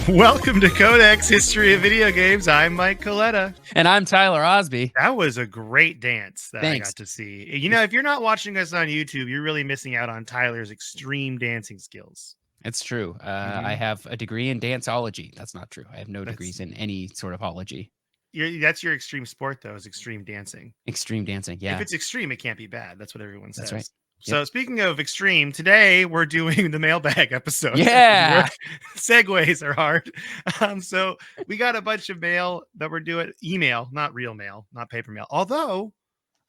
Welcome to Codex History of Video Games. I'm Mike Coletta. And I'm Tyler Osby. That was a great dance that Thanks. I got to see. You know, if you're not watching us on YouTube, you're really missing out on Tyler's extreme dancing skills. It's true. I have a degree in danceology. That's not true. I have no degrees in any sort of ology. That's your extreme sport, though, is extreme dancing. Extreme dancing, yeah. If it's extreme, it can't be bad. That's what everyone says. That's right. So speaking of extreme, today we're doing the mailbag episode. Yeah. Segues are hard. So we got a bunch of mail that we're doing. Email, not real mail, not paper mail. Although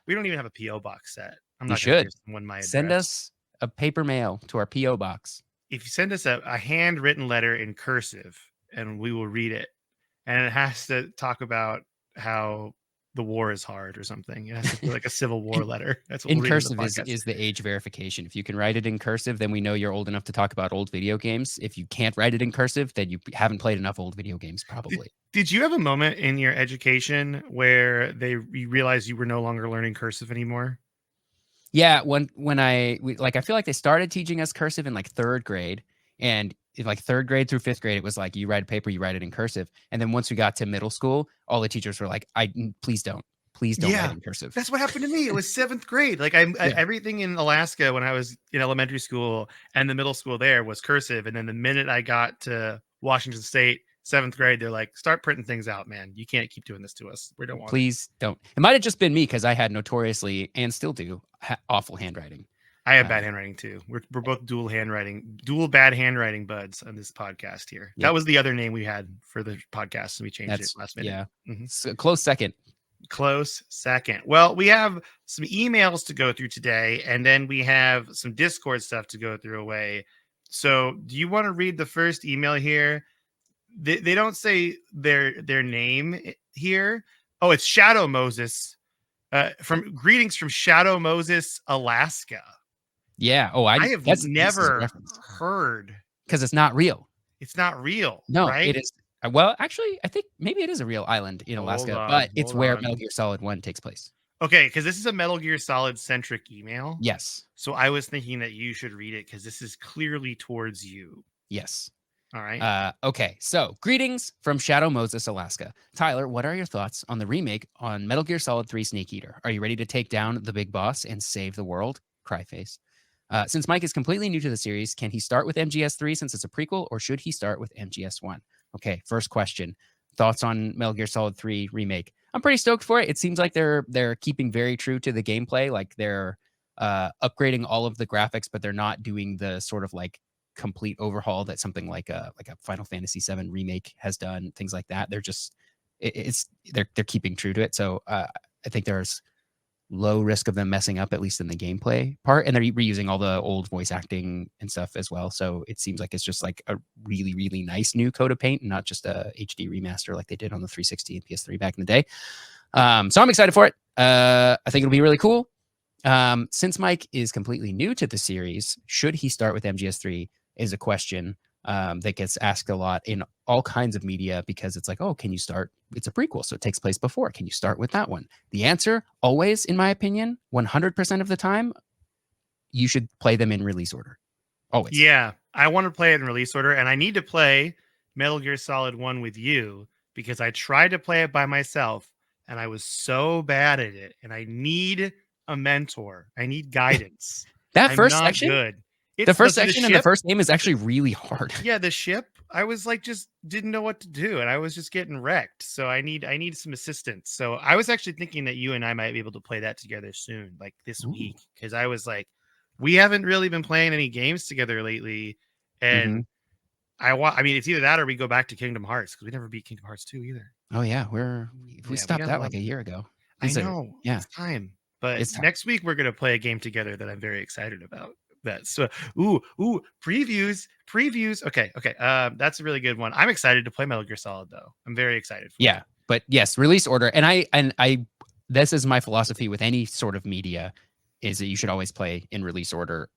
we don't even have a P.O. box set. I'm not going to give someone my address. Send us a paper mail to our P.O. box. If you send us a handwritten letter in cursive, and we will read it. And it has to talk about how the war is hard or something. It has to be like a Civil War letter. That's what in cursive is the age verification. If you can write it in cursive, then we know you're old enough to talk about old video games. If you can't write it in cursive, then you haven't played enough old video games, probably. Did you have a moment in your education where you realized you were no longer learning cursive anymore? Yeah, when I feel like they started teaching us cursive in like third grade, and in like third grade through fifth grade, it was like you write a paper, you write it in cursive. And then once we got to middle school, all the teachers were like, please don't write in cursive. That's what happened to me. It was seventh grade. Like everything in Alaska when I was in elementary school and the middle school there was cursive. And then the minute I got to Washington State, seventh grade, they're like, start printing things out, man. You can't keep doing this to us. We don't want Please don't. It might have just been me because I had notoriously and still do awful handwriting. I have bad handwriting too. We're both dual bad handwriting buds on this podcast here. Yep. That was the other name we had for the podcast, and we changed it last minute. Yeah, so close second. Close second. Well, we have some emails to go through today, and then we have some Discord stuff to go through away. So, do you want to read the first email here? They don't say their name here. Oh, it's Shadow Moses. Greetings from Shadow Moses, Alaska. Yeah. Oh, I have never heard because it's not real. It's not real. No, right? It is. Well, actually, I think maybe it is a real island in Alaska, but it's where Metal Gear Solid 1 takes place. Okay, because this is a Metal Gear Solid centric email. Yes. So I was thinking that you should read it because this is clearly towards you. Yes. All right. Okay. So, greetings from Shadow Moses, Alaska. Tyler, what are your thoughts on the remake on Metal Gear Solid 3 Snake Eater? Are you ready to take down the big boss and save the world? Cryface. Since Mike is completely new to the series, can he start with MGS3 since it's a prequel, or should he start with MGS1? Okay, first question. Thoughts on Metal Gear Solid 3 Remake? I'm pretty stoked for it. It seems like they're keeping very true to the gameplay. Like they're upgrading all of the graphics, but they're not doing the sort of like complete overhaul that something like a Final Fantasy VII Remake has done, things like that. They're just they're keeping true to it. So I think there's low risk of them messing up, at least in the gameplay part, and they're reusing all the old voice acting and stuff as well. So it seems like it's just like a really, really nice new coat of paint, and not just a HD remaster like they did on the 360 and PS3 back in the day. So I'm excited for it. I think it'll be really cool. Since Mike is completely new to the series, should he start with MGS3 is a question that gets asked a lot in all kinds of media, because it's like, oh, can you start? It's a prequel, so it takes place before. Can you start with that one? The answer, always, in my opinion, 100% of the time, you should play them in release order. Always. Yeah, I want to play it in release order, and I need to play Metal Gear Solid 1 with you because I tried to play it by myself, and I was so bad at it, and I need a mentor. I need guidance. That first section? Good. The first section in the first game is actually really hard. Yeah, the ship, I was like, just didn't know what to do, and I was just getting wrecked. So I need some assistance. So I was actually thinking that you and I might be able to play that together soon, like this week, because I was like, we haven't really been playing any games together lately, and I mean, it's either that or we go back to Kingdom Hearts, because we never beat Kingdom Hearts 2 either. Oh yeah, we stopped that like a year ago. I know. Yeah, it's time. But next week we're gonna play a game together that I'm very excited about. So previews. Okay. That's a really good one. I'm excited to play Metal Gear Solid though. I'm very excited for it. But yes, release order. And I this is my philosophy with any sort of media, is that you should always play in release order.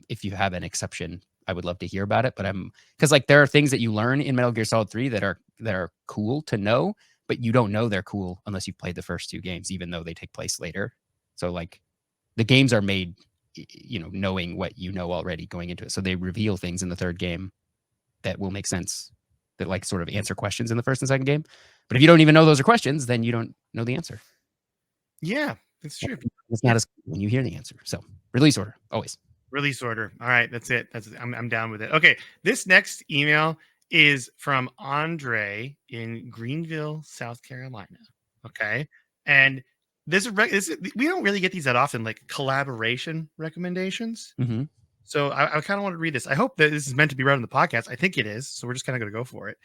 If you have an exception, I would love to hear about it. But because like there are things that you learn in Metal Gear Solid 3 that are cool to know, but you don't know they're cool unless you've played the first two games, even though they take place later. So like the games are made, you know, knowing what you know already going into it. So they reveal things in the third game that will make sense that like sort of answer questions in the first and second game. But if you don't even know those are questions, then you don't know the answer. Yeah, that's true. It's not as cool when you hear the answer. So release order always. Release order. All right, that's it. I'm down with it. Okay, this next email is from Andre in Greenville, South Carolina. Okay, and we don't really get these that often, like collaboration recommendations. Mm-hmm. So I kind of want to read this. I hope that this is meant to be read on the podcast. I think it is. So we're just kind of going to go for it.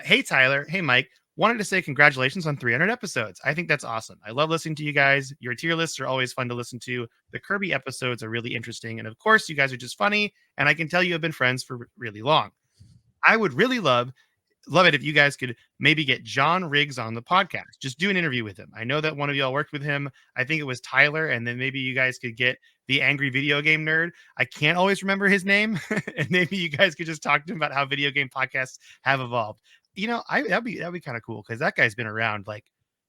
Hey, Tyler. Hey, Mike. Wanted to say congratulations on 300 episodes. I think that's awesome. I love listening to you guys. Your tier lists are always fun to listen to. The Kirby episodes are really interesting. And of course, you guys are just funny. And I can tell you have been friends for really long. I would really love it if you guys could maybe get John Riggs on the podcast. Just do an interview with him. I know that one of y'all worked with him. I think it was Tyler. And then maybe you guys could get the angry video game nerd. I can't always remember his name. And maybe you guys could just talk to him about how video game podcasts have evolved. That'd be kind of cool because that guy's been around like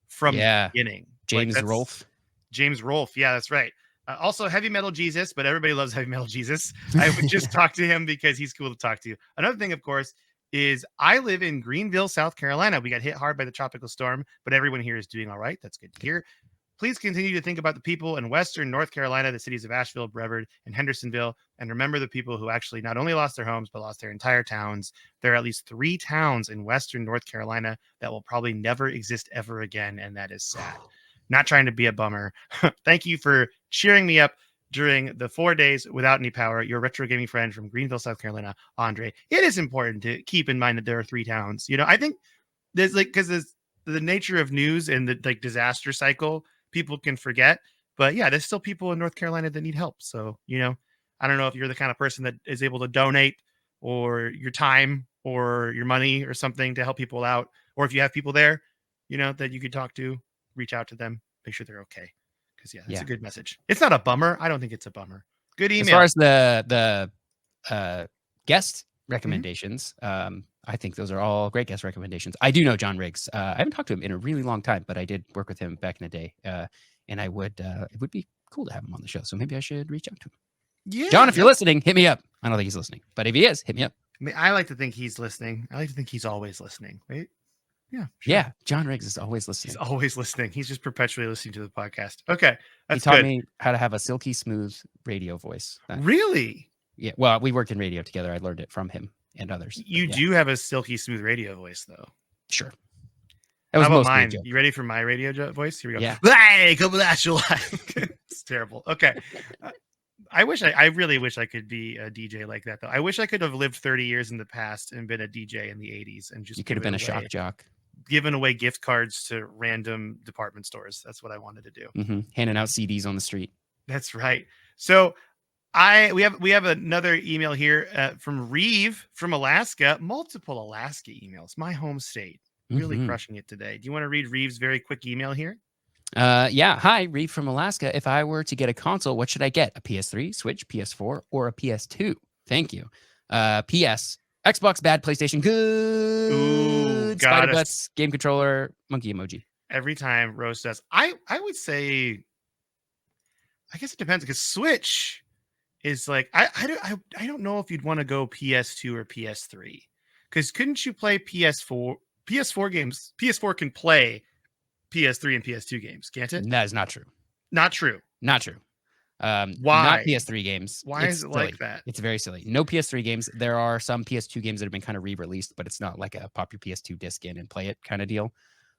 from the beginning. James Rolfe. James Rolfe. Yeah, that's right. Also, Heavy Metal Jesus, but everybody loves Heavy Metal Jesus. I would just talk to him because he's cool to talk to. Another thing, of course, is I live in Greenville, South Carolina. We got hit hard by the tropical storm, but everyone here is doing all right. That's good to hear. Please continue to think about the people in Western North Carolina, the cities of Asheville, Brevard, and Hendersonville, and remember the people who actually not only lost their homes, but lost their entire towns. There are at least 3 towns in Western North Carolina that will probably never exist ever again, and that is sad. Not trying to be a bummer. Thank you for cheering me up during the 4 days without any power. Your retro gaming friend from Greenville, South Carolina, Andre. It is important to keep in mind that there are 3 towns. I think there's because there's the nature of news and the disaster cycle. People can forget, but yeah, there's still people in North Carolina that need help. So, I don't know if you're the kind of person that is able to donate or your time or your money or something to help people out, or if you have people there, that you could talk to, reach out to them, make sure they're okay. Because that's a good message. It's not a bummer. I don't think it's a bummer. Good email. As far as the guest recommendations, I think those are all great guest recommendations. I do know John Riggs. I haven't talked to him in a really long time, but I did work with him back in the day. And it would be cool to have him on the show. So maybe I should reach out to him. Yeah. John, if you're listening, hit me up. I don't think he's listening, but if he is, hit me up. I mean, I like to think he's listening. I like to think he's always listening, right? Yeah. Sure. Yeah. John Riggs is always listening. He's always listening. He's just perpetually listening to the podcast. Okay. He taught me how to have a silky smooth radio voice. Really? Yeah. Well, we worked in radio together. I learned it from him and others. You do have a silky smooth radio voice, though. Sure. How about mine? You ready for my radio voice? Here we go. Yeah. Hey, come at you like. It's terrible. Okay. I really wish I could be a DJ like that, though. I wish I could have lived 30 years in the past and been a DJ in the 80s and just. You could have been a shock jock. Giving away gift cards to random department stores. That's what I wanted to do. Mm-hmm. Handing out CDs on the street. That's right. So we have another email here from Reeve from Alaska. Multiple Alaska emails. My home state. Really crushing it today. Do you want to read Reeve's very quick email here? Yeah. Hi, Reeve from Alaska. If I were to get a console, what should I get? A PS3, Switch, PS4, or a PS2? Thank you. PS. Xbox bad, PlayStation good. Ooh, Spider butts, game controller, monkey emoji. Every time Rose says, I would say, I guess it depends because Switch is like I don't know if you'd want to go PS2 or PS3 because couldn't you play PS4 games? PS4 can play PS3 and PS2 games, can't it? That is not true. Not true. Not true. Why? Not PS3 games. Why is it silly. Like that? It's very silly. No PS3 games. There are some PS2 games that have been kind of re-released, but it's not like a pop your PS2 disc in and play it kind of deal.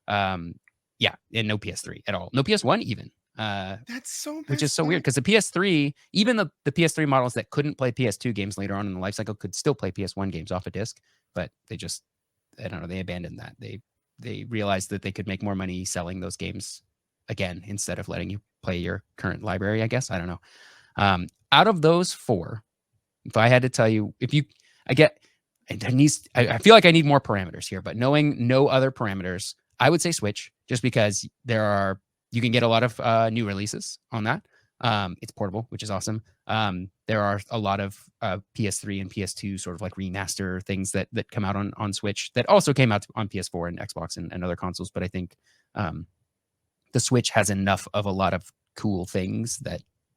Yeah, and no PS3 at all. No PS1 even. That's so which is so weird because the PS3, even the PS3 models that couldn't play PS2 games later on in the life cycle could still play PS1 games off a disc, but they just, I don't know, they abandoned that. They realized that they could make more money selling those games again instead of letting you play your current library, I guess. I don't know. Out of those 4, if I had to tell you, I feel like I need more parameters here, but knowing no other parameters, I would say Switch just because you can get a lot of new releases on that. It's portable, which is awesome. There are a lot of PS3 and PS2 sort of like remaster things that come out on Switch that also came out on PS4 and Xbox and other consoles. But I think the Switch has enough of a lot of cool things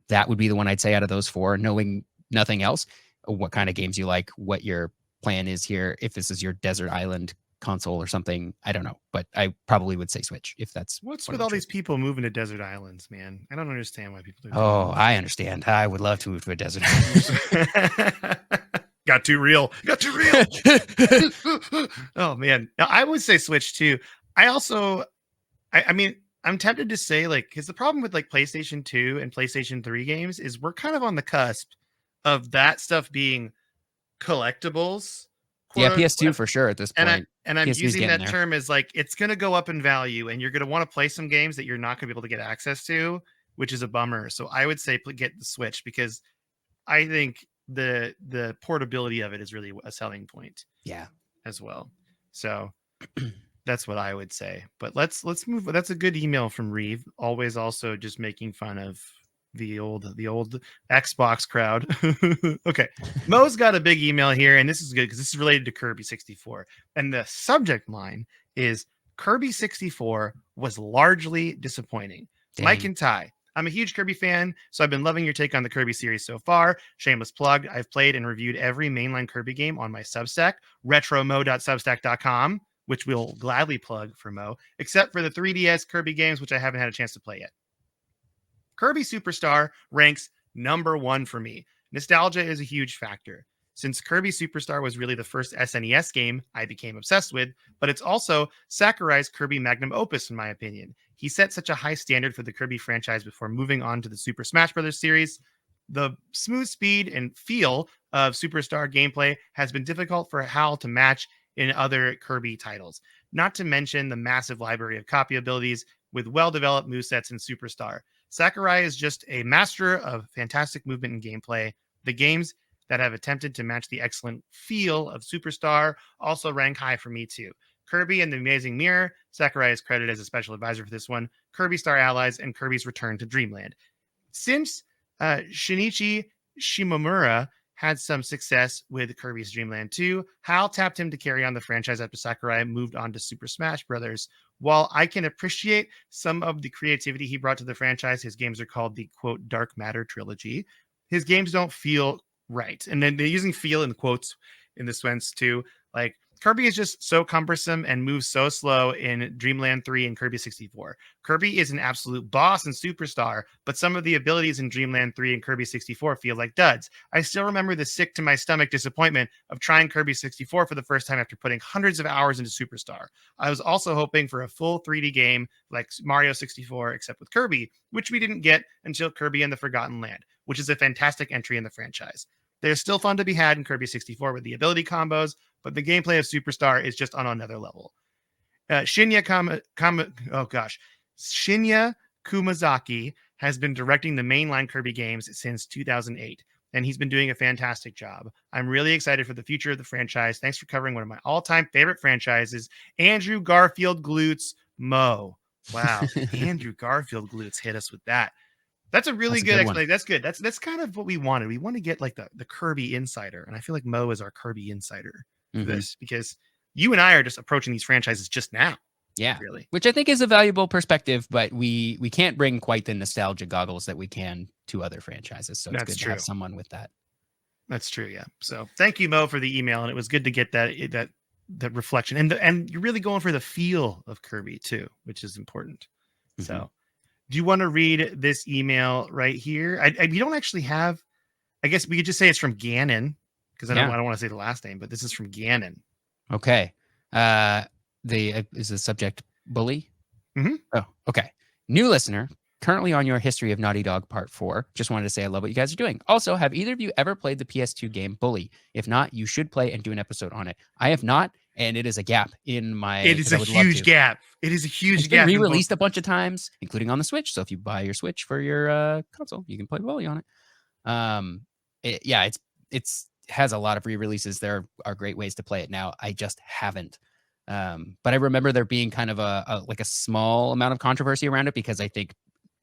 that would be the one I'd say out of those 4, knowing nothing else, what kind of games you like, what your plan is here. If this is your desert island console or something. I don't know, but I probably would say Switch if that's What's what with I'm all these choosing. people moving to desert islands, man? I don't understand why people are Oh, doing I understand. I would love to move to a desert. this. Got too real. Got too real. Oh man. Now, I would say Switch too. I also I mean, I'm tempted to say like because the problem with like PlayStation 2 and PlayStation 3 games is we're kind of on the cusp of that stuff being collectibles, Yeah, quote PS2 unquote. for sure at this point. And I'm PS3's using getting that there. term as like it's gonna go up in value and you're gonna want to play some games that you're not gonna be able to get access to, which is a bummer. So I would say get the Switch because I think the portability of it is really a selling point Yeah. as well. So that's what I would say. But let's move. That's a good email from Reeve. Always also just making fun of the old Xbox crowd. Okay. Mo's got a big email here, and this is good because this is related to Kirby 64. And the subject line is Kirby 64 was largely disappointing. Mike Dang. and Ty. I'm a huge Kirby fan, so I've been loving your take on the Kirby series so far. Shameless plug. I've played and reviewed every mainline Kirby game on my Substack, retromo.substack.com, which we'll gladly plug for Mo, except for the 3DS Kirby games, which I haven't had a chance to play yet. Kirby Superstar ranks number one for me. Nostalgia is a huge factor. Since Kirby Superstar was really the first SNES game I became obsessed with, but it's also Sakurai's Kirby magnum opus, in my opinion. He set such a high standard for the Kirby franchise before moving on to the Super Smash Bros. Series. The smooth speed and feel of Superstar gameplay has been difficult for HAL to match in other Kirby titles, not to mention the massive library of copy abilities with well-developed movesets in Superstar. Sakurai is just a master of fantastic movement and gameplay. The games that have attempted to match the excellent feel of Superstar also rank high for me too. Kirby and the Amazing Mirror, Sakurai is credited as a special advisor for this one, Kirby Star Allies, and Kirby's Return to Dreamland. Since Shinichi Shimomura had some success with Kirby's Dream Land 2, HAL tapped him to carry on the franchise after Sakurai moved on to Super Smash Bros. While I can appreciate some of the creativity he brought to the franchise, his games are called the quote Dark Matter trilogy. His games don't feel right. And then they're using feel in quotes in the sense too. Like Kirby is just so cumbersome and moves so slow in Dreamland 3 and Kirby 64. Kirby is an absolute boss and superstar, but some of the abilities in Dreamland 3 and Kirby 64 feel like duds. I still remember the sick to my stomach disappointment of trying Kirby 64 for the first time after putting hundreds of hours into Superstar. I was also hoping for a full 3D game like Mario 64, except with Kirby, which we didn't get until Kirby and the Forgotten Land, which is a fantastic entry in the franchise. They're still fun to be had in Kirby 64 with the ability combos, but the gameplay of Superstar is just on another level. Shinya Kumazaki has been directing the mainline Kirby games since 2008, and he's been doing a fantastic job. I'm really excited for the future of the franchise. Thanks for covering one of my all-time favorite franchises, Andrew Garfield Glutes Mo. Wow, Andrew Garfield Glutes hit us with that. That's a really That's a good good one. explanation. That's good. That's kind of what we wanted. We want to get like the Kirby insider, and I feel like Mo is our Kirby insider for Mhm. this because you and I are just approaching these franchises just now. Yeah. Really. Which I think is a valuable perspective, but we can't bring quite the nostalgia goggles that we can to other franchises. So it's That's good to true. have someone with that. That's true. Yeah. So thank you, Mo, for the email, and it was good to get that reflection, and you're really going for the feel of Kirby too, which is important. Mhm. So, do you want to read this email right here? We don't actually have. I guess we could just say it's from Gannon because I Yeah. don't want to say the last name, but this is from Gannon. Okay. Is the subject bully? Mhm. Oh, okay. New listener, currently on your History of Naughty Dog Part 4. Just wanted to say I love what you guys are doing. Also, have either of you ever played the PS2 game Bully? If not, you should play and do an episode on it. I have not, and it is a gap in my. It is 'cause a I would love huge to. gap. It is a huge It's been gap. re-released a bunch of times, including on the Switch. So if you buy your Switch for your console, you can play Bully on it. It's has a lot of re-releases. There are great ways to play it now. I just haven't. But I remember there being kind of a small amount of controversy around it because I think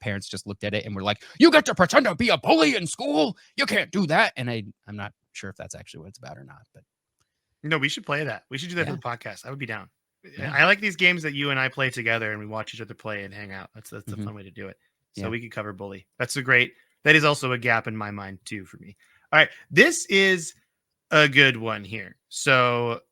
parents just looked at it and were like, "You get to pretend to be a bully in school. You can't do that." And I'm not sure if that's actually what it's about or not. But No, we should play that. We should do that yeah, for the podcast. I would be down. yeah. I like these games that you and I play together and we watch each other play and hang out. That's a Mhm. fun way to do it. So Yeah. we could cover Bully. That is also a gap in my mind too for me. All right. This is a good one here. So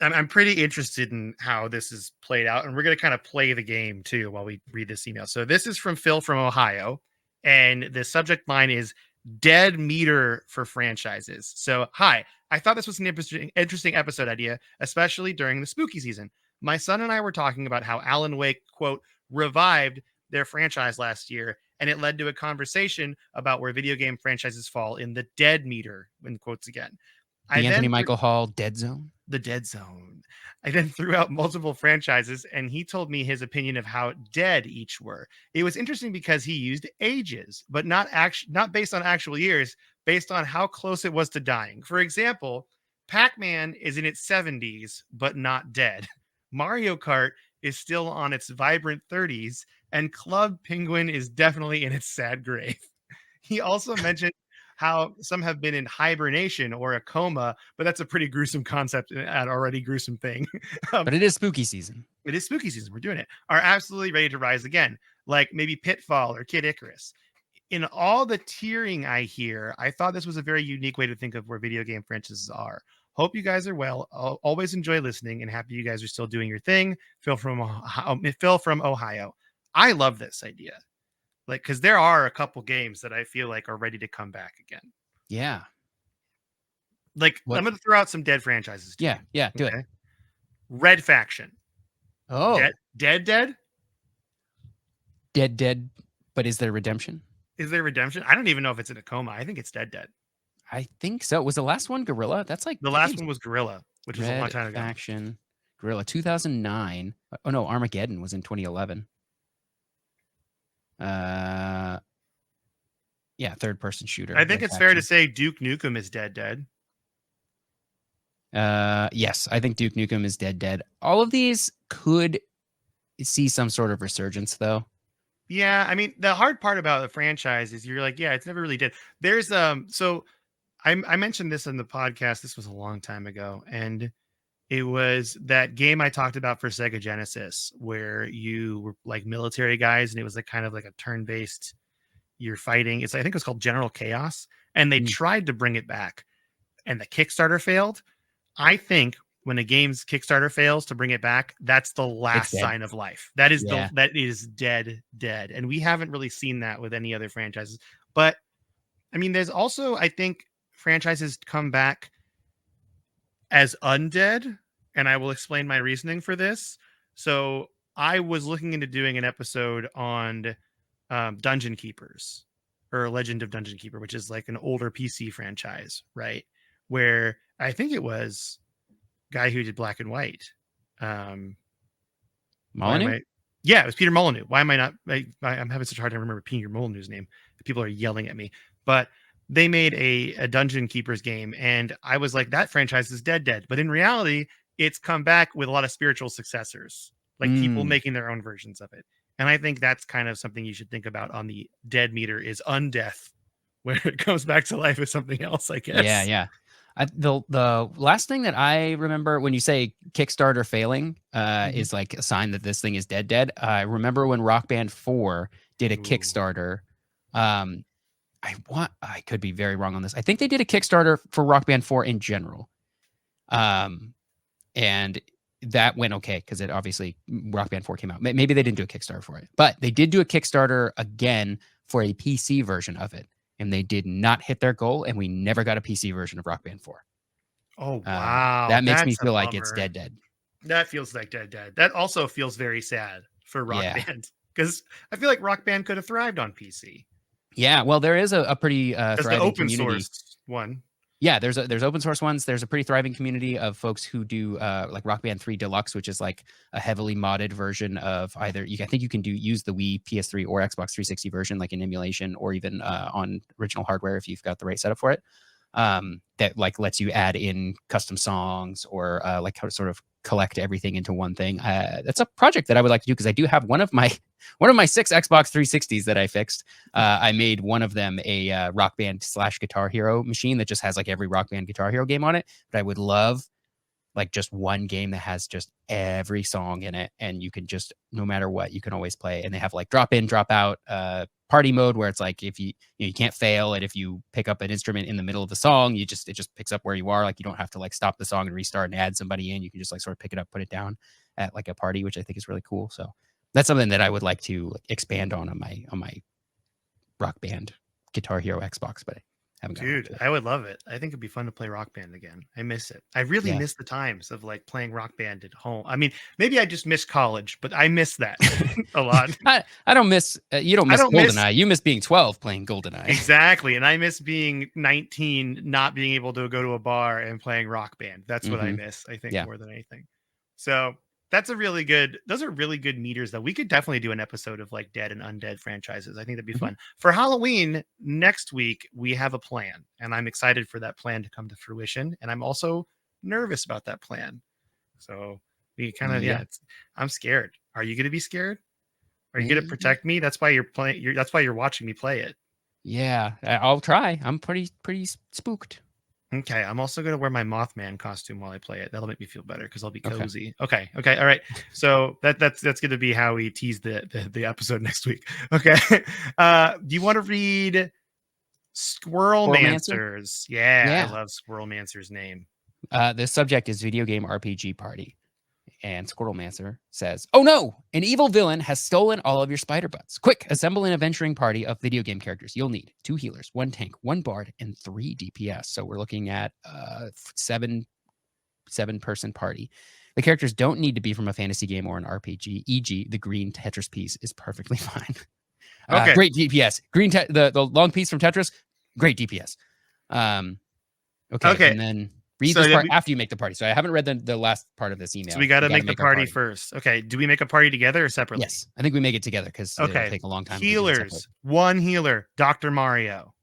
I'm pretty interested in how this is played out, and we're going to kind of play the game too while we read this email. So this is from Phil from Ohio, and the subject line is "dead meter for franchises." So, hi, I thought this was an interesting episode idea, especially during the spooky season. My son and I were talking about how Alan Wake quote revived their franchise last year, and it led to a conversation about where video game franchises fall in the dead meter. In quotes again. I The Anthony then Michael Hall Dead Zone. the dead zone. I then threw out multiple franchises and he told me his opinion of how dead each were. It was interesting because he used ages, but not based on actual years, based on how close it was to dying. For example, Pac-Man is in its 70s, but not dead. Mario Kart is still on its vibrant 30s, and Club Penguin is definitely in its sad grave. He also mentioned how some have been in hibernation or a coma, but that's a pretty gruesome concept and an already gruesome thing. But it is spooky season. It is spooky season. We're doing it. Are absolutely ready to rise again, like maybe Pitfall or Kid Icarus. In all the tearing I hear, I thought this was a very unique way to think of where video game franchises are. Hope you guys are well. I'll always enjoy listening and happy you guys are still doing your thing. Phil from Ohio. I love this idea. Like, because there are a couple games that I feel like are ready to come back again. Yeah. Like, What? I'm going to throw out some dead franchises. Yeah. Yeah. Do it. Red Faction. Oh, Dead. dead. But is there redemption? Is there redemption? I don't even know if it's in a coma. I think it's dead. I think so. Was the last one Gorilla? That's like The last one was Gorilla, which was a long Red time ago. Faction, Gorilla, 2009. Oh no, Armageddon was in 2011. Yeah, third-person shooter. I think it's fair to say Duke Nukem is dead. Yes, I think Duke Nukem is dead. All of these could see some sort of resurgence, though. Yeah, I mean, the hard part about the franchise is you're like, yeah, it's never really dead. There's so I mentioned this in the podcast. This was a long time ago, and it was that game I talked about for Sega Genesis, where you were like military guys, and it was like kind of like a turn-based. You're fighting. I think it was called General Chaos, and they tried to bring it back, and the Kickstarter failed. I think when a game's Kickstarter fails to bring it back, that's the last sign of life. That is that is dead, and we haven't really seen that with any other franchises. But I mean, there's also, I think, franchises come back as undead, and I will explain my reasoning for this. So I was looking into doing an episode on Dungeon Keepers, or Legend of Dungeon Keeper, which is like an older PC franchise, right? Where I think it was guy who did Black and White. Molyneux? Yeah, it was Peter Molyneux. Why am I not? I'm having such a hard time remember Peter Molyneux's name. People are yelling at me. But they made a Dungeon Keepers game, and I was like, that franchise is dead. But in reality, it's come back with a lot of spiritual successors, like people making their own versions of it. And I think that's kind of something you should think about on the dead meter is undeath, where it comes back to life as something else, I guess. Yeah. The last thing that I remember when you say Kickstarter failing is like a sign that this thing is dead. I remember when Rock Band 4 did a Kickstarter. I could be very wrong on this. I think they did a Kickstarter for Rock Band 4 in general. And that went okay because it obviously Rock Band 4 came out. Maybe they didn't do a Kickstarter for it, but they did do a Kickstarter again for a PC version of it. And they did not hit their goal, and we never got a PC version of Rock Band 4. Oh, wow. That makes me feel like it's dead. That feels like dead. That also feels very sad for Rock Band, because I feel like Rock Band could have thrived on PC. Yeah, well, there is a pretty thriving the open community. Source one. Yeah, there's open source ones. There's a pretty thriving community of folks who do like Rock Band 3 Deluxe, which is like a heavily modded version of either. I think you can use the Wii, PS3, or Xbox 360 version, like in emulation, or even on original hardware if you've got the right setup for it. That like lets you add in custom songs or like how to sort of collect everything into one thing. That's a project that I would like to do because I do have one of my 6 Xbox 360s that I fixed. I made one of them a Rock Band / Guitar Hero machine that just has like every Rock Band Guitar Hero game on it. But I would love like just one game that has just every song in it, and you can just, no matter what, you can always play. And they have like drop in, drop out party mode, where it's like if you can't fail, and if you pick up an instrument in the middle of the song, it just picks up where you are. Like you don't have to like stop the song and restart and add somebody in. You can just like sort of pick it up, put it down at like a party, which I think is really cool. So that's something that I would like to expand on my Rock Band Guitar Hero Xbox, but I haven't gotten Dude, to it. I would love it. I think it'd be fun to play Rock Band again. I miss it. I really Yeah. miss the times of like playing Rock Band at home. I mean, maybe I just miss college, but I miss that a lot. I don't miss you don't I miss don't miss GoldenEye. You miss being 12 playing GoldenEye. exactly. And I miss being 19, not being able to go to a bar and playing Rock Band. That's what I Hmm. miss, I think, Yeah. more than anything. So those are really good meters that we could definitely do an episode of like dead and undead franchises. I think that'd be Mhm. fun. For Halloween next week, we have a plan, and I'm excited for that plan to come to fruition. And I'm also nervous about that plan. So we kind of, Yeah. I'm scared. Are you going to be scared? Are you going to Eh, protect me? That's why you're playing. That's why you're watching me play it. Yeah, I'll try. I'm pretty spooked. Okay, I'm also gonna wear my Mothman costume while I play it. That'll make me feel better because I'll be Okay. cozy. Okay, all right. So that's gonna be how we tease the episode next week. Okay. Do you want to read Squirrelmancer? Squirrelmancers? Yeah, I Yeah. love Squirrelmancer's name. The subject is video game RPG party. And Squirrelmancer says, "Oh no! An evil villain has stolen all of your spider butts. Quick, assemble an adventuring party of video game characters. You'll need 2 healers, 1 tank, 1 bard, and 3 DPS." So we're looking at seven-person party. The characters don't need to be from a fantasy game or an RPG. E.g., the green Tetris piece is perfectly fine. Okay. Great DPS. The long piece from Tetris, great DPS. Okay, and then read So this then part after you make the party. So I haven't read the last part of this email. so we got to gotta make the our party first. Okay. Do we make a party together or separately? Yes, I think we make it together because it'll Okay. take a long time. if we do it separately. Healers. One healer. Dr. Mario.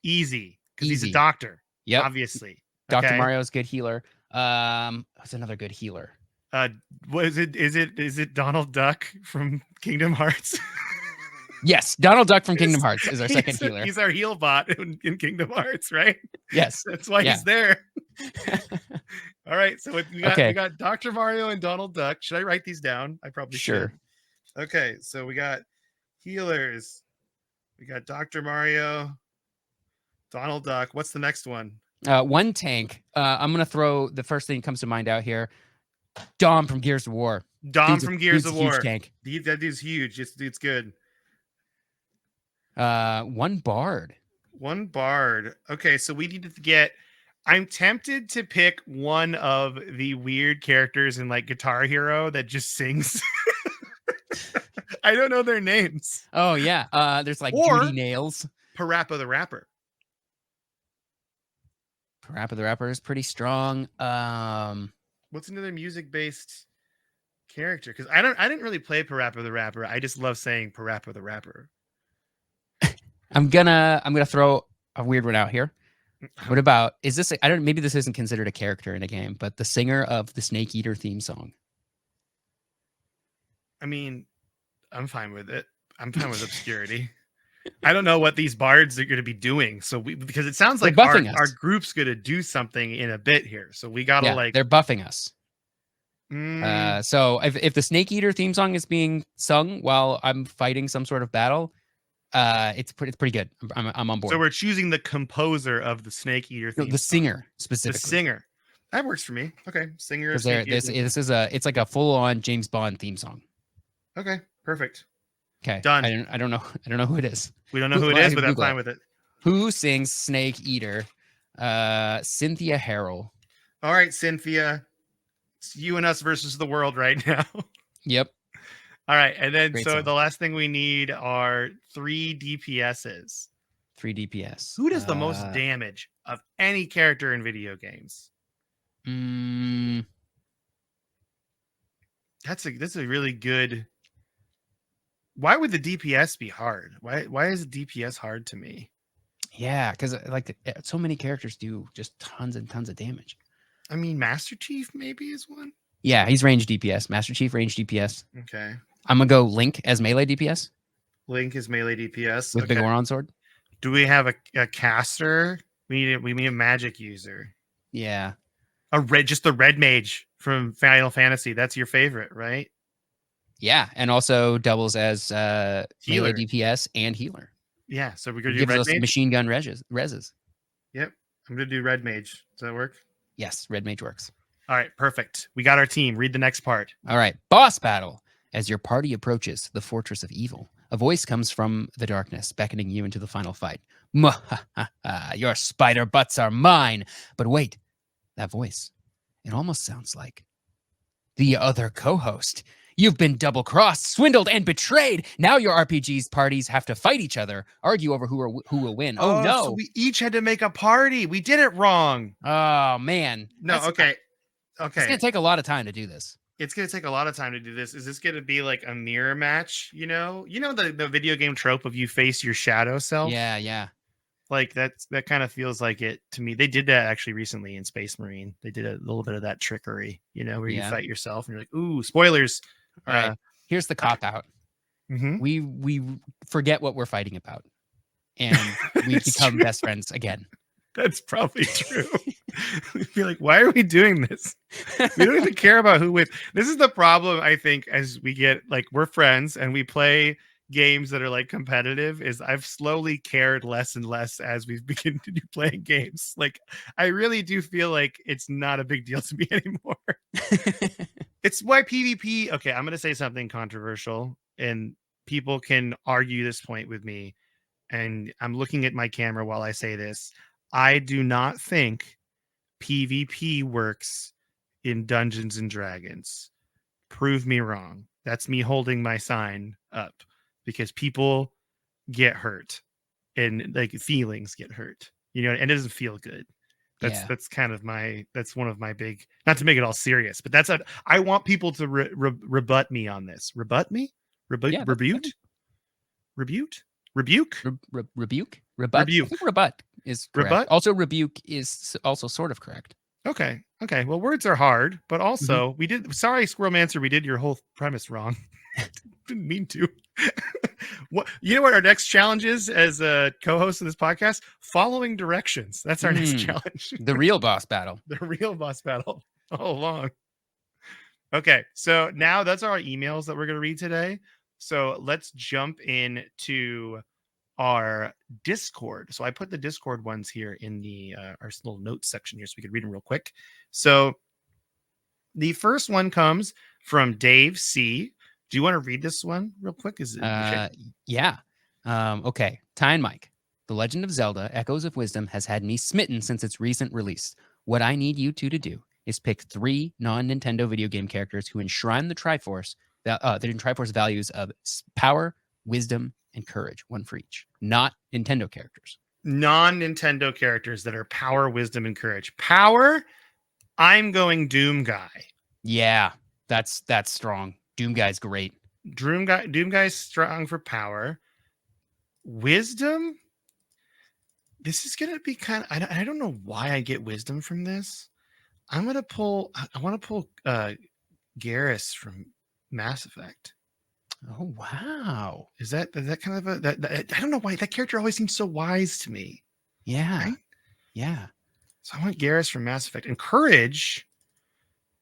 Easy because he's a Easy. doctor. Yep. Obviously. Dr. Okay. Mario's good healer. What's another good healer? What is it? Is it Donald Duck from Kingdom Hearts? Yes, Donald Duck from Kingdom Hearts is our second healer. He's our heal bot in Kingdom Hearts, right? Yes, That's why yeah. he's there. All right, so we Okay. got Dr. Mario and Donald Duck. Should I write these down? I probably Sure. should. Okay, so we got healers. We got Dr. Mario, Donald Duck. What's the next one? 1 tank. I'm gonna throw the first thing that comes to mind out here. Dom from Gears of War. Dom from Gears of War. Huge tank. That dude's huge. It's good. 1 bard. 1 bard. Okay, so we needed to get. I'm tempted to pick one of the weird characters in like Guitar Hero that just sings. I don't know their names. Oh yeah. There's like Or- Judy Nails. Parappa the Rapper. Parappa the Rapper is pretty strong. What's another music-based character? Because I didn't really play Parappa the Rapper. I just love saying Parappa the Rapper. I'm gonna throw a weird one out here. What about, is this, I don't, maybe this isn't considered a character in a game, but the singer of the Snake Eater theme song? I mean, I'm fine with it. I'm fine with obscurity. I don't know what these bards are going to be doing. So because it sounds They're like buffing us. our group's going to do something in a bit here. So we got to like, they're buffing us. mm, So if the Snake Eater theme song is being sung while I'm fighting some sort of battle, it's pretty good. I'm on board. so we're choosing the composer of the Snake Eater No, theme the song. singer The specifically. singer. That works for me. Okay. Singer of Because Snake Eater. this is it's like a full on James Bond theme song. Okay. Perfect. Okay. Done. I don't know who it is. We don't know who it is, but I'm fine with it. Who sings Snake Eater? Cynthia Harrell. All right, Cynthia. It's you and us versus the world right now. Yep. All right. And then Great so song. the last thing we need are 3 DPSs. 3 DPS. Who does the most damage of any character in video games? That's a really good. Why would the DPS be hard? Why is DPS hard to me? Yeah, because like so many characters do just tons and tons of damage. I mean, Master Chief maybe is one. Yeah, he's range DPS. Master Chief range DPS. Okay. I'm gonna go Link as melee DPS Link is melee DPS with Big Oron sword. Do we have a caster? We need a magic user. Yeah. Just the red mage from Final Fantasy. That's your favorite, right? Yeah, and also doubles as melee Healer. DPS and healer. Yeah. So we're He gonna do gives red us mage. machine gun reses. Yep. I'm gonna do red mage. Does that work? Yes, red mage works. All right. Perfect. We got our team. Read the next part. All right, boss battle. As your party approaches the fortress of evil, a voice comes from the darkness, beckoning you into the final fight. Your spider butts are mine. But wait, that voice, it almost sounds like the other co-host. You've been double-crossed, swindled, and betrayed. Now your RPG's parties have to fight each other, argue over who will win. Oh Oh, so no! we each had to make a party. We did it wrong. Oh man! No. Okay. It's Okay. gonna take a lot of time to do this. It's gonna take a lot of time to do this. Is this gonna be like a mirror match? The video game trope of you face your shadow self. Yeah. Like that kind of feels like it to me. They did that actually recently in Space Marine. They did a little bit of that trickery, where you Yeah. fight yourself and you're like, ooh, spoilers. All right. Here's the cop out. Mhm. We forget what we're fighting about, and we It's become true. best friends again. That's probably true. We'd be like, why are we doing this? We don't even care about who wins. This is the problem, I think, as we get like we're friends and we play games that are like competitive, is I've slowly cared less and less as we've begun to do playing games. Like I really do feel like it's not a big deal to me anymore. It's why PvP. Okay, I'm gonna say something controversial, and people can argue this point with me. And I'm looking at my camera while I say this. I do not think PvP works in Dungeons and Dragons. Prove me wrong. That's me holding my sign up because people get hurt and like feelings get hurt, and it doesn't feel good. That's kind of that's one of my big, not to make it all serious, but I want people to rebut me on this. Rebut me? Yeah, Rebut? Rebut? Rebuke? Rebuke? Rebut? I Rebuke. think rebut is correct. Rebut? Also, rebuke is also sort of correct. Okay. Well, words are hard, but also we did. Sorry, Squirrelmancer, we did your whole premise wrong. Didn't mean to. What what our next challenge is as a co-host of this podcast? Following directions. That's our next challenge. The real boss battle. The real boss battle all along. Okay, so now that's our emails that we're going to read today. So let's jump into our Discord. So I put the Discord ones here in the our little notes section here so we could read them real quick. So the first one comes from Dave C. Do you want to read this one real quick? Yeah. Okay. Ty and Mike. The Legend of Zelda: Echoes of Wisdom has had me smitten since its recent release. What I need you two to do is pick 3 non-Nintendo video game characters who enshrine the Triforce values of power, wisdom, and courage, one for each. Not Nintendo characters. Non-Nintendo characters that are power, wisdom, and courage. Power, I'm going Doom Guy. Yeah, that's strong. Doom Guy's great. Doom Guy's strong for power. Wisdom, this is gonna be kind of. I don't know why I get wisdom from this. I want to pull Garrus from Mass Effect. Oh wow! Is that kind of I don't know why that character always seems so wise to me. Yeah, right? Yeah. So I want Garrus from Mass Effect and courage.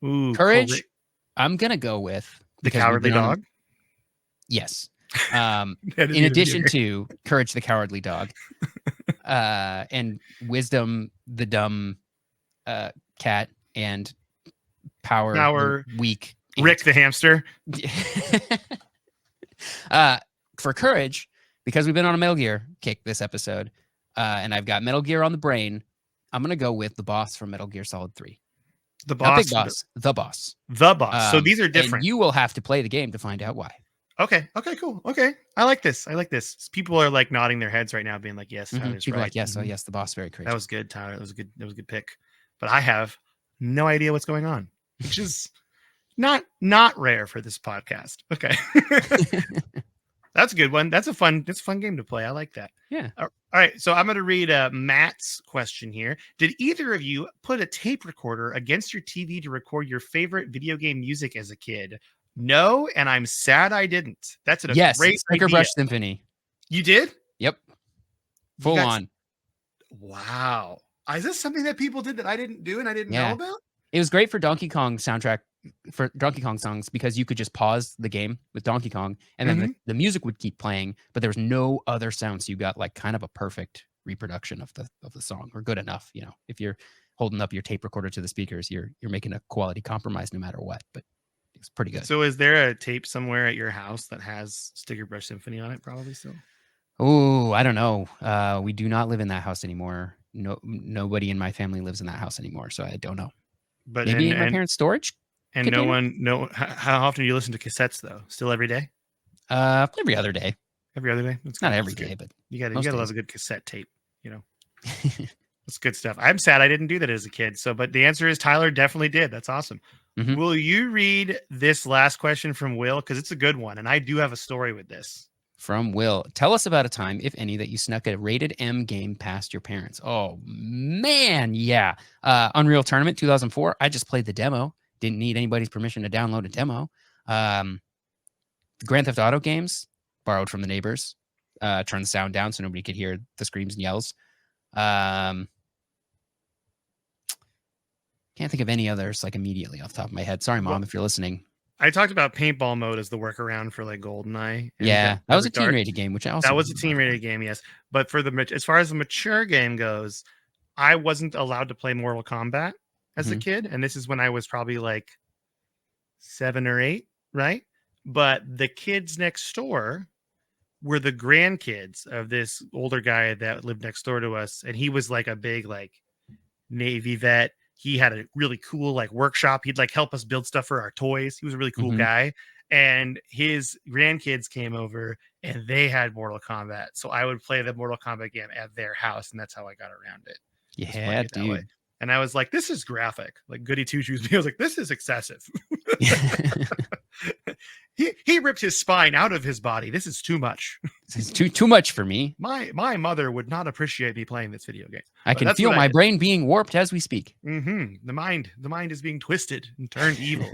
Ooh, courage. I'm gonna go with the Cowardly Dog. Yes. In addition to Courage, the Cowardly Dog, and Wisdom, the dumb cat, and Power, the weak Rick the hamster. For Courage, because we've been on a Metal Gear kick this episode, and I've got Metal Gear on the brain, I'm gonna go with the boss from Metal Gear Solid 3. The boss. Not big boss. The boss. The boss. So these are different. And you will have to play the game to find out why. Okay, cool. Okay. I like this. People are like nodding their heads right now, being like, yes, Tyler's people right. Are like, yes, yes, the boss, very crazy. That was good, Tyler. That was a good pick. But I have no idea what's going on, which is not rare for this podcast. Okay. That's a good one. That's a fun game to play. I like that. Yeah. All right. So I'm going to read Matt's question here. Did either of you put a tape recorder against your TV to record your favorite video game music as a kid? No, and I'm sad I didn't. That's great Sticker idea. Brush Symphony. You did? Yep. Full on. Wow. Is this something that people did that I didn't do and I didn't know about? It was great for Donkey Kong soundtrack for Donkey Kong songs because you could just pause the game with Donkey Kong and then the music would keep playing, but there was no other sound. So you got like kind of a perfect reproduction of the song, or good enough. You know, if you're holding up your tape recorder to the speakers, you're making a quality compromise no matter what. But it's pretty good. So is there a tape somewhere at your house that has Sticker Brush Symphony on it? Probably still. Oh, I don't know. We do not live in that house anymore. No, nobody in my family lives in that house anymore, so I don't know. But Maybe in my parents' storage. And container? How often do you listen to cassettes though? Still every day? Every other day. Every other day? Not every day, but you gotta days. love a good cassette tape, you know. That's good stuff. I'm sad I didn't do that as a kid. So, but the answer is Tyler definitely did. That's awesome. Mhm. Will you read this last question from Will? Because it's a good one. And I do have a story with this. From Will. Tell us about a time, if any, that you snuck a rated M game past your parents. Oh, man. Yeah. Unreal Tournament 2004. I just played the demo. Didn't need anybody's permission to download a demo. Grand Theft Auto games, borrowed from the neighbors. Turned the sound down so nobody could hear the screams and yells. Can't think of any others like immediately off the top of my head. Sorry, Mom, if you're listening. I talked about paintball mode as the workaround for like GoldenEye. Yeah, that was a teen-rated game, which I also that was a teen-rated game, yes. But for as far as the mature game goes, I wasn't allowed to play Mortal Kombat as a kid, and this is when I was probably like 7 or 8, right? But the kids next door were the grandkids of this older guy that lived next door to us, and he was like a big like Navy vet. He had a really cool like workshop. He'd like help us build stuff for our toys. He was a really cool guy. And his grandkids came over and they had Mortal Kombat. So I would play the Mortal Kombat game at their house, and that's how I got around it. Yeah, dude. And I was like, this is graphic. Like Goody Two Shoes. I was like, this is excessive. he ripped his spine out of his body. This is too much. It's too much for me. My mother would not appreciate me playing this video game. I can feel my brain being warped as we speak. The mind is being twisted and turned evil.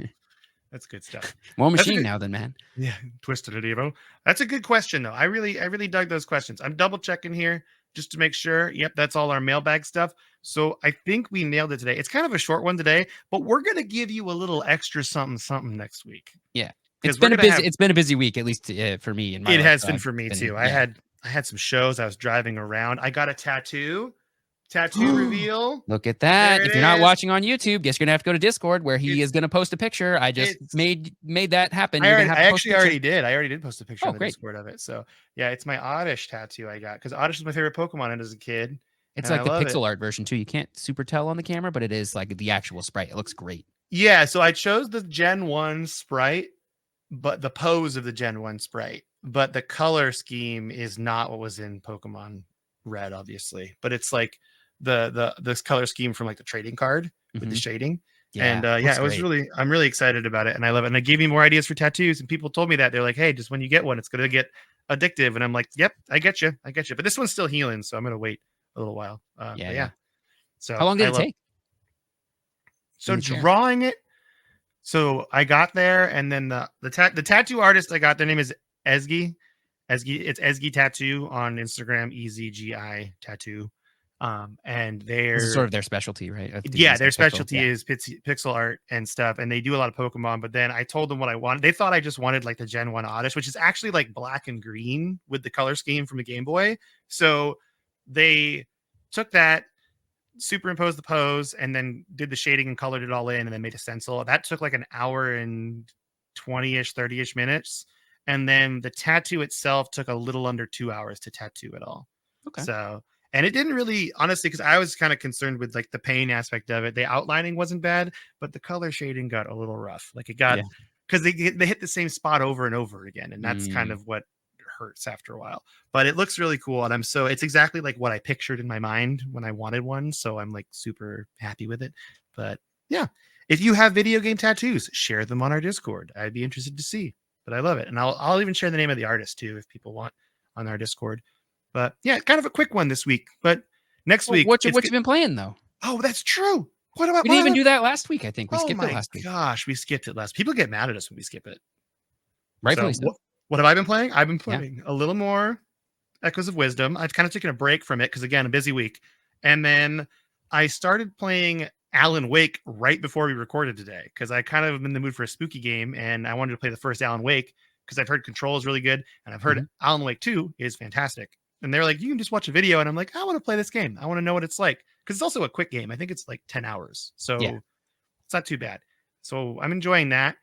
That's good stuff. More machine now than man. Yeah, twisted and evil. That's a good question though. I really dug those questions. I'm double checking here just to make sure. Yep, that's all our mailbag stuff. So I think we nailed it today. It's kind of a short one today, but we're gonna give you a little extra something next week. Yeah, it's been a busy week, at least for me. It has been for me too. I had some shows. I was driving around. I got a tattoo reveal. Look at that. If you're not watching on YouTube, guess you're gonna have to go to Discord where he is gonna post a picture. I just made that happen. I already did. I already did post a picture on the great. Discord of it. So yeah, it's my Oddish tattoo I got because Oddish was my favorite Pokemon as a kid. It's like the pixel art version too. You can't super tell on the camera, but it is like the actual sprite. It looks great. Yeah, so I chose the Gen 1 sprite, but the pose of the Gen 1 sprite, but the color scheme is not what was in Pokemon Red, obviously. But it's like this color scheme from like the trading card with the shading. Yeah, and it was I'm really excited about it, and I love it. And it gave me more ideas for tattoos, and people told me that they're like, hey, just when you get one, it's gonna get addictive. And I'm like, yep, I get you. But this one's still healing, so I'm gonna wait a little while. So how long did it take? So drawing it. So I got there, and then the tattoo artist I got, their name is Ezgi. It's Ezgi Tattoo on Instagram, EZGI Tattoo. And this is sort of their specialty, right? Yeah, their specialty is pixel art and stuff, and they do a lot of Pokemon. But then I told them what I wanted. They thought I just wanted like the Gen 1 Oddish, which is actually like black and green with the color scheme from the Game Boy. So they took that, superimposed the pose, and then did the shading and colored it all in, and then made a stencil. That took like an hour and 20-ish, 30-ish minutes. And then the tattoo itself took a little under 2 hours to tattoo it all. Okay. So, and it didn't really, honestly, because I was kind of concerned with like the paint aspect of it. The outlining wasn't bad, but the color shading got a little rough. Like it got, because they hit the same spot over and over again. And that's kind of what hurts after a while. But it looks really cool. And it's exactly like what I pictured in my mind when I wanted one. So I'm like super happy with it. But yeah, if you have video game tattoos, share them on our Discord. I'd be interested to see. But I love it. And I'll even share the name of the artist too if people want on our Discord. But yeah, kind of a quick one this week. But next week, what you been playing though? Oh, that's true. What about? We didn't even do that last week. I think we skipped it last week. Gosh, we skipped it last. People get mad at us when we skip it. Rightfully so. What have I been playing? I've been playing a little more Echoes of Wisdom. I've kind of taken a break from it because again, a busy week. And then I started playing Alan Wake right before we recorded today because I kind of am in the mood for a spooky game and I wanted to play the first Alan Wake because I've heard Control is really good and I've heard Mhm. Alan Wake 2 is fantastic. And they're like, you can just watch a video. And I'm like, I want to play this game. I want to know what it's like because it's also a quick game. I think it's like 10 hours. Yeah. So it's not too bad. So I'm enjoying that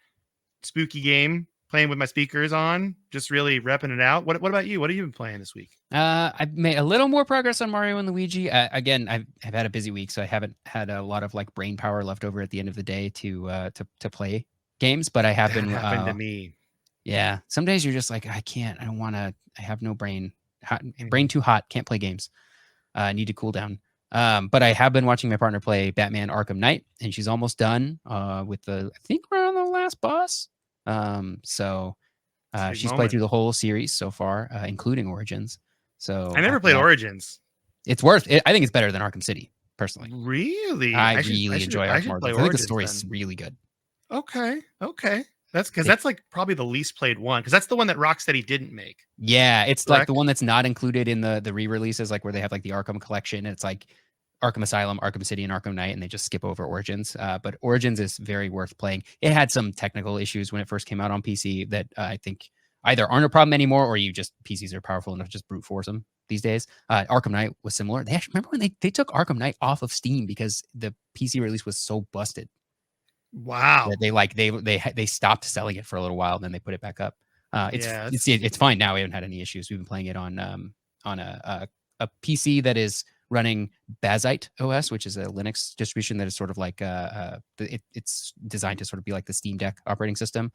spooky game, playing with my speakers on, just really repping it out. What about you? What have you been playing this week? I've made a little more progress on Mario and Luigi. Again, I've had a busy week, so I haven't had a lot of like brain power left over at the end of the day to play games. But I have That been. happened to me. Yeah, some days you're just like, I can't. I don't want to. I have no brain. Brain too hot. Can't play games. Need to cool down. But I have been watching my partner play Batman Arkham Knight, and she's almost done with the. I think we're on the last boss. So she's played through the whole series so far, including Origins. So I never played Origins. It's worth it. I think it's better than Arkham City, personally. Really? I really enjoy Arkham Origins. I think the story's really good. Okay. That's because that's like probably the least played one because that's the one that Rocksteady didn't make. Yeah, it's like the one that's not included in the re-releases, like where they have like the Arkham collection. And it's like Arkham Asylum, Arkham City, and Arkham Knight, and they just skip over Origins. But Origins is very worth playing. It had some technical issues when it first came out on PC that I think either aren't a problem anymore, or you just PCs are powerful enough to just brute force them these days. Arkham Knight was similar. They actually remember when they took Arkham Knight off of Steam because the PC release was so busted. Wow. They stopped selling it for a little while, and then they put it back up. It's fine now. We haven't had any issues. We've been playing it on a PC that is running Bazite OS, which is a Linux distribution that is sort of like it's designed to sort of be like the Steam Deck operating system.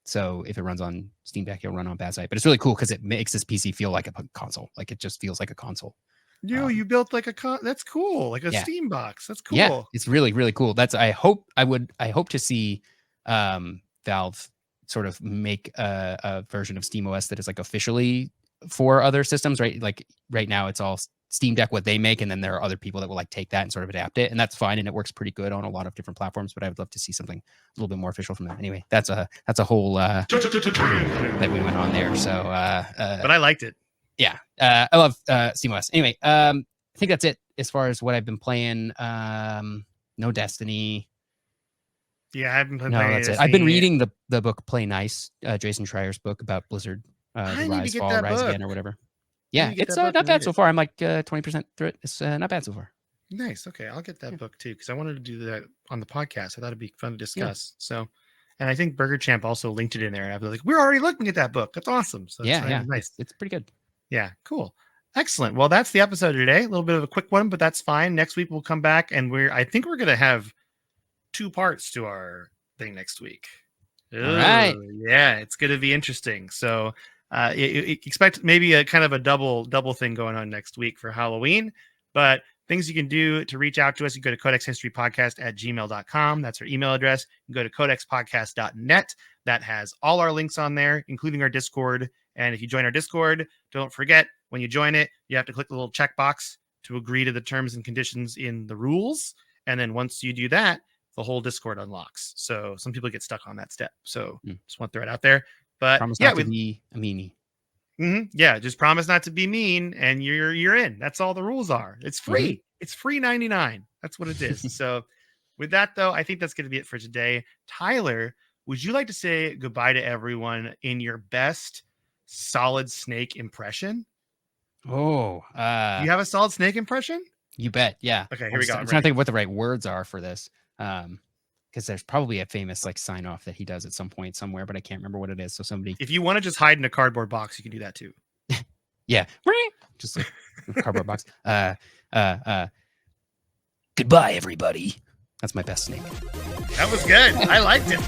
So if it runs on Steam Deck, it'll run on Bazite. But it's really cool because it makes this PC feel like a console. Like it just feels like a console. You built like that's cool, like a Steam box. That's cool. Yeah, it's really, really cool. I hope to see Valve sort of make a version of SteamOS that is like officially for other systems, right? Like right now it's all Steam Deck, what they make, and then there are other people that will like take that and sort of adapt it, and that's fine, and it works pretty good on a lot of different platforms. But I would love to see something a little bit more official from them. Anyway, that's a whole that we went on there. So, but I liked it. Yeah, I love SteamOS. Anyway, I think that's it as far as what I've been playing. No Destiny. Yeah, I haven't been playing. No, that's it. I've been reading the book Play Nice, Jason Schreier's book about Blizzard, the Rise, Fall, Rise Again, or whatever. Yeah, it's not bad so far. I'm like 20% through it. It's not bad so far. Nice. Okay, I'll get that book too because I wanted to do that on the podcast. I thought it'd be fun to discuss. Yeah. So, and I think Burger Champ also linked it in there. And I was like, we're already looking at that book. That's awesome. So nice. It's pretty good. Yeah, cool. Excellent. Well, that's the episode today. A little bit of a quick one, but that's fine. Next week we'll come back and I think we're going to have 2 parts to our thing next week. All right. Yeah, it's going to be interesting. So expect maybe a kind of a double thing going on next week for Halloween, but things you can do to reach out to us, you go to codexhistorypodcast@gmail.com. That's our email address. You can go to codexpodcast.net. That has all our links on there, including our Discord. And if you join our Discord, don't forget when you join it, you have to click the little checkbox to agree to the terms and conditions in the rules. And then once you do that, the whole Discord unlocks. So some people get stuck on that step. So just want to throw it out there. But promise not to be a meanie. Yeah, just promise not to be mean, and you're in. That's all the rules are. It's free. Mm-hmm. It's free 99. That's what it is. So with that, though, I think that's going to be it for today. Tyler, would you like to say goodbye to everyone in your best Solid Snake impression? Oh, you have a Solid Snake impression? You bet. Yeah. Okay, here we go. I'm trying to think of what the right words are for this. Because there's probably a famous like sign off that he does at some point somewhere, but I can't remember what it is. So somebody, if you want to just hide in a cardboard box, you can do that too. Yeah, just like a cardboard box. Goodbye, everybody. That's my best snake. That was good. I liked it.